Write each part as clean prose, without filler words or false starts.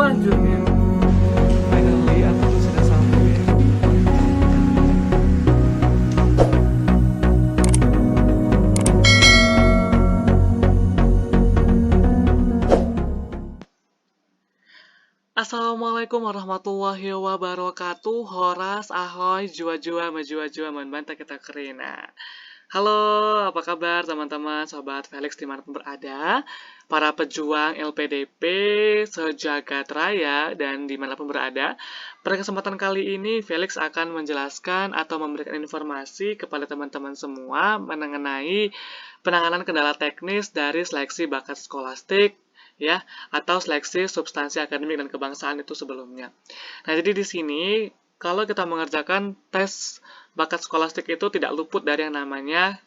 terlanjur nih. Finally aku sudah sampai. Assalamualaikum warahmatullahi wabarakatuh. Horas, ahoy, jua-jua, majua-jua, man-banta kita kerina. Halo, apa kabar teman-teman, sobat Felix dimanapun berada, para pejuang LPDP sejagat raya dan dimanapun berada. Pada kesempatan kali ini, Felix akan menjelaskan atau memberikan informasi kepada teman-teman semua mengenai penanganan kendala teknis dari seleksi bakat skolastik, ya, atau seleksi substansi akademik dan kebangsaan itu sebelumnya. Nah, jadi di sini kalau kita mengerjakan tes bakat skolastik itu tidak luput dari yang namanya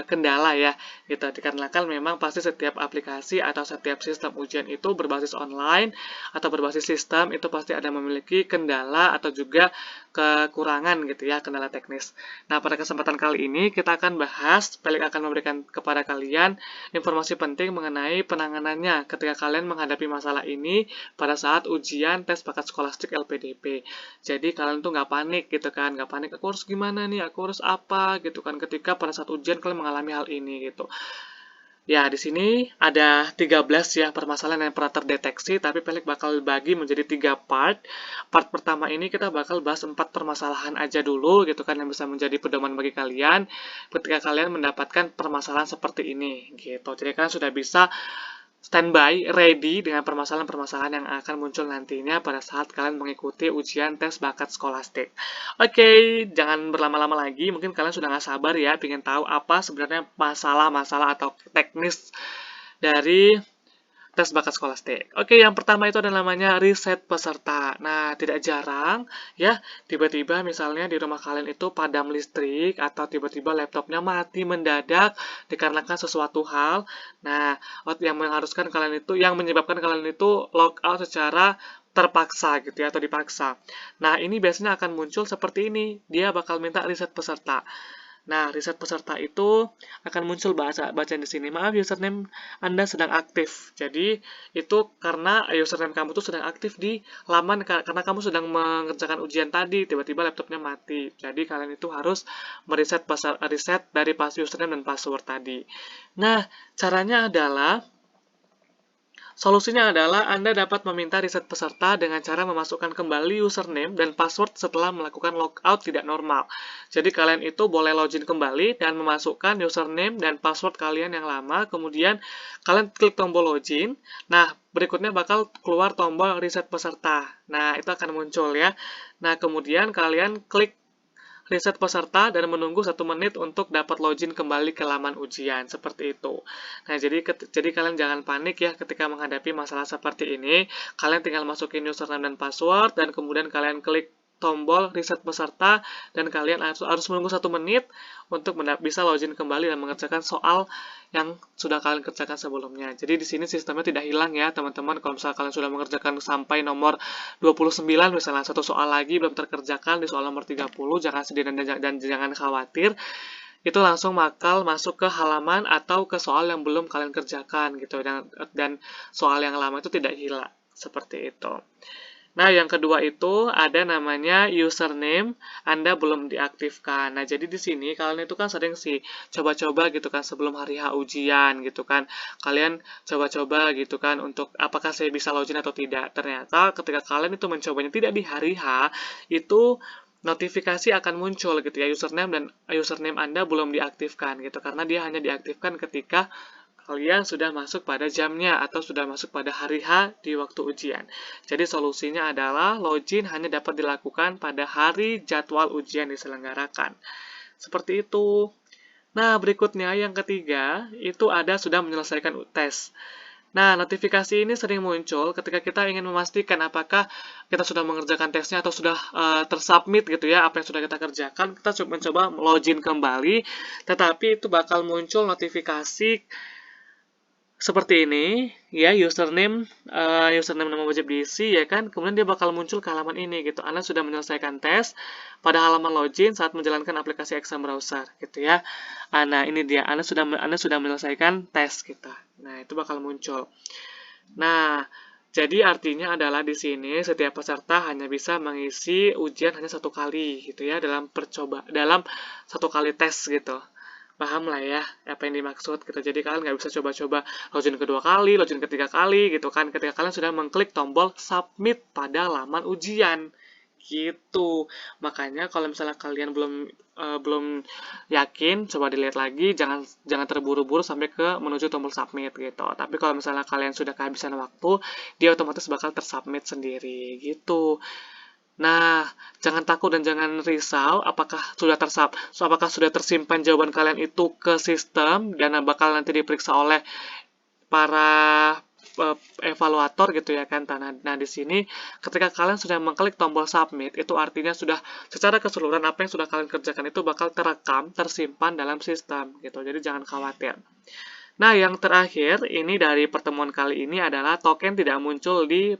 kendala ya, gitu. Dikarenakan memang pasti setiap aplikasi atau setiap sistem ujian itu berbasis online atau berbasis sistem itu pasti ada memiliki kendala atau juga kekurangan gitu ya, kendala teknis. Nah, pada kesempatan kali ini kita akan bahas, Pelik akan memberikan kepada kalian informasi penting mengenai penanganannya ketika kalian menghadapi masalah ini pada saat ujian tes bakat skolastik LPDP. Jadi kalian tuh nggak panik gitu kan, nggak panik aku harus gimana nih, aku harus apa gitu kan ketika pada saat ujian kalian mengalami hal ini gitu. Ya, di sini ada 13 ya permasalahan yang pernah terdeteksi, tapi Pelik bakal bagi menjadi 3 part. Part pertama ini kita bakal bahas 4 permasalahan aja dulu gitu kan yang bisa menjadi pedoman bagi kalian ketika kalian mendapatkan permasalahan seperti ini gitu. Jadi kalian sudah bisa standby, ready dengan permasalahan-permasalahan yang akan muncul nantinya pada saat kalian mengikuti ujian tes bakat skolastik. Oke, jangan berlama-lama lagi, mungkin kalian sudah nggak sabar ya, ingin tahu apa sebenarnya masalah-masalah atau teknis dari tes bakat skolastik. Oke, yang pertama itu ada namanya riset peserta. Nah, tidak jarang ya, tiba-tiba misalnya di rumah kalian itu padam listrik atau tiba-tiba laptopnya mati mendadak dikarenakan sesuatu hal. Nah, yang mengharuskan kalian itu, yang menyebabkan kalian itu logout secara terpaksa gitu ya, atau dipaksa. Nah, ini biasanya akan muncul seperti ini. Dia bakal minta riset peserta. Nah, riset peserta itu akan muncul bacaan di sini. Maaf, username Anda sedang aktif. Jadi, itu karena username kamu tuh sedang aktif di laman karena kamu sedang mengerjakan ujian tadi, tiba-tiba laptopnya mati. Jadi, kalian itu harus meriset riset dari username dan password tadi. Nah, caranya adalah solusinya adalah Anda dapat meminta riset peserta dengan cara memasukkan kembali username dan password setelah melakukan logout tidak normal. Jadi kalian itu boleh login kembali dan memasukkan username dan password kalian yang lama, kemudian kalian klik tombol login. Nah, berikutnya bakal keluar tombol riset peserta. Nah, itu akan muncul ya. Nah, kemudian kalian klik riset peserta dan menunggu 1 menit untuk dapat login kembali ke laman ujian, seperti itu. Nah, jadi kalian jangan panik ya ketika menghadapi masalah seperti ini. Kalian tinggal masukin username dan password dan kemudian kalian klik tombol riset peserta dan kalian harus menunggu 1 menit untuk bisa login kembali dan mengerjakan soal yang sudah kalian kerjakan sebelumnya. Jadi di sini sistemnya tidak hilang ya teman-teman. Kalau misalnya kalian sudah mengerjakan sampai nomor 29 misalnya, satu soal lagi belum terkerjakan di soal nomor 30, jangan sedih dan jangan khawatir. Itu langsung bakal masuk ke halaman atau ke soal yang belum kalian kerjakan gitu, dan soal yang lama itu tidak hilang seperti itu. Nah, yang kedua itu ada namanya username Anda belum diaktifkan. Nah, jadi di sini kalian itu kan sering sih coba-coba gitu kan sebelum hari H ujian gitu kan. Kalian coba-coba gitu kan untuk apakah saya bisa login atau tidak. Ternyata ketika kalian itu mencobanya tidak di hari H, itu notifikasi akan muncul gitu ya, username Anda belum diaktifkan gitu, karena dia hanya diaktifkan ketika kalian sudah masuk pada jamnya atau sudah masuk pada hari H di waktu ujian. Jadi solusinya adalah login hanya dapat dilakukan pada hari jadwal ujian diselenggarakan. Seperti itu. Nah, berikutnya yang ketiga, itu ada sudah menyelesaikan tes. Nah, notifikasi ini sering muncul ketika kita ingin memastikan apakah kita sudah mengerjakan tesnya atau sudah tersubmit gitu ya, apa yang sudah kita kerjakan. Kita mencoba login kembali, tetapi itu bakal muncul notifikasi seperti ini ya, username nama wajib diisi ya kan, kemudian dia bakal muncul ke halaman ini gitu. Anda sudah menyelesaikan tes pada halaman login saat menjalankan aplikasi exam browser gitu ya. Nah, ini dia, Anda sudah menyelesaikan tes kita. Nah, itu bakal muncul. Nah, Jadi artinya adalah di sini setiap peserta hanya bisa mengisi ujian hanya satu kali gitu ya dalam satu kali tes gitu. Paham lah ya apa yang dimaksud gitu. Jadi kalian nggak bisa coba-coba login kedua kali, login ketiga kali gitu kan. Ketika kalian sudah mengklik tombol submit pada laman ujian gitu. Makanya kalau misalnya kalian belum yakin, coba dilihat lagi, jangan jangan terburu-buru sampai ke menuju tombol submit gitu. Tapi kalau misalnya kalian sudah kehabisan waktu, dia otomatis bakal tersubmit sendiri gitu. Nah, jangan takut dan jangan risau apakah sudah tersimpan jawaban kalian itu ke sistem dan bakal nanti diperiksa oleh para eh, evaluator gitu ya kan. Nah, di sini ketika kalian sudah mengklik tombol submit, itu artinya sudah secara keseluruhan apa yang sudah kalian kerjakan itu bakal terekam, tersimpan dalam sistem gitu. Jadi jangan khawatir. Nah, yang terakhir ini dari pertemuan kali ini adalah token tidak muncul di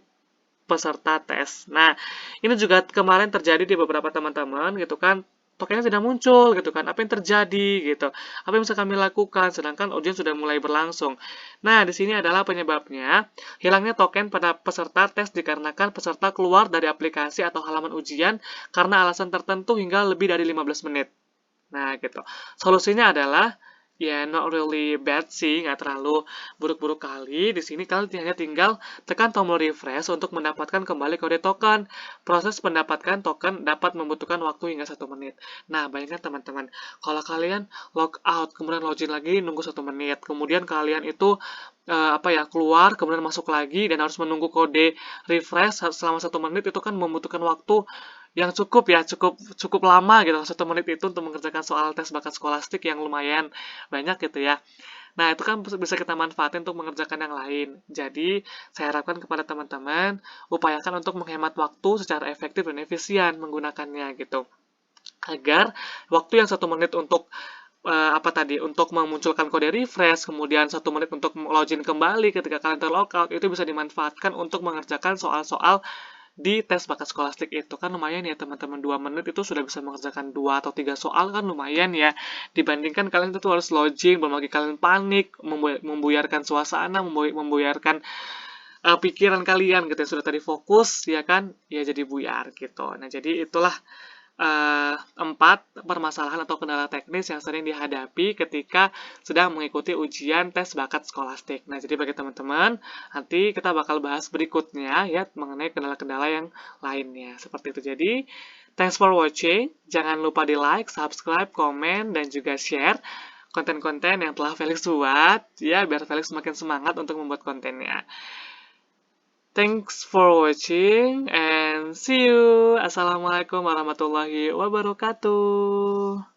peserta tes. Nah, ini juga kemarin terjadi di beberapa teman-teman gitu kan, tokennya tidak muncul gitu kan. Apa yang terjadi gitu? Apa yang bisa kami lakukan sedangkan ujian sudah mulai berlangsung. Nah, di sini adalah penyebabnya hilangnya token pada peserta tes dikarenakan peserta keluar dari aplikasi atau halaman ujian karena alasan tertentu hingga lebih dari 15 menit. Nah, gitu. Solusinya adalah ya not really bad sih, nggak terlalu buruk-buruk kali. Di sini kalian hanya tinggal tekan tombol refresh untuk mendapatkan kembali kode token. Proses mendapatkan token dapat membutuhkan waktu hingga 1 menit. Nah, bayangkan teman-teman, kalau kalian log out, kemudian login lagi, nunggu 1 menit. Kemudian kalian itu keluar, kemudian masuk lagi, dan harus menunggu kode refresh selama 1 menit, itu kan membutuhkan waktu yang cukup cukup lama gitu. 1 menit itu untuk mengerjakan soal tes bakat skolastik yang lumayan banyak gitu ya. Nah, itu kan bisa kita manfaatin untuk mengerjakan yang lain. Jadi, saya harapkan kepada teman-teman, upayakan untuk menghemat waktu secara efektif dan efisien menggunakannya gitu. Agar waktu yang 1 menit untuk untuk memunculkan kode refresh, kemudian 1 menit untuk login kembali ketika kalian terlogout, itu bisa dimanfaatkan untuk mengerjakan soal-soal di tes bakat skolastik itu kan lumayan ya teman-teman. 2 menit itu sudah bisa mengerjakan 2 atau 3 soal kan lumayan ya, dibandingkan kalian itu harus login, belum lagi kalian panik, membuyarkan suasana, membuyarkan pikiran kalian gitu ya, sudah tadi fokus ya kan, ya jadi buyar gitu. Nah, jadi itulah 4 permasalahan atau kendala teknis yang sering dihadapi ketika sedang mengikuti ujian tes bakat skolastik. Nah, jadi bagi teman-teman, nanti kita bakal bahas berikutnya ya mengenai kendala-kendala yang lainnya. Seperti itu. Jadi, thanks for watching. Jangan lupa di like, subscribe, komen, dan juga share konten-konten yang telah Felix buat ya biar Felix semakin semangat untuk membuat kontennya. Thanks for watching and see you. Assalamualaikum warahmatullahi wabarakatuh.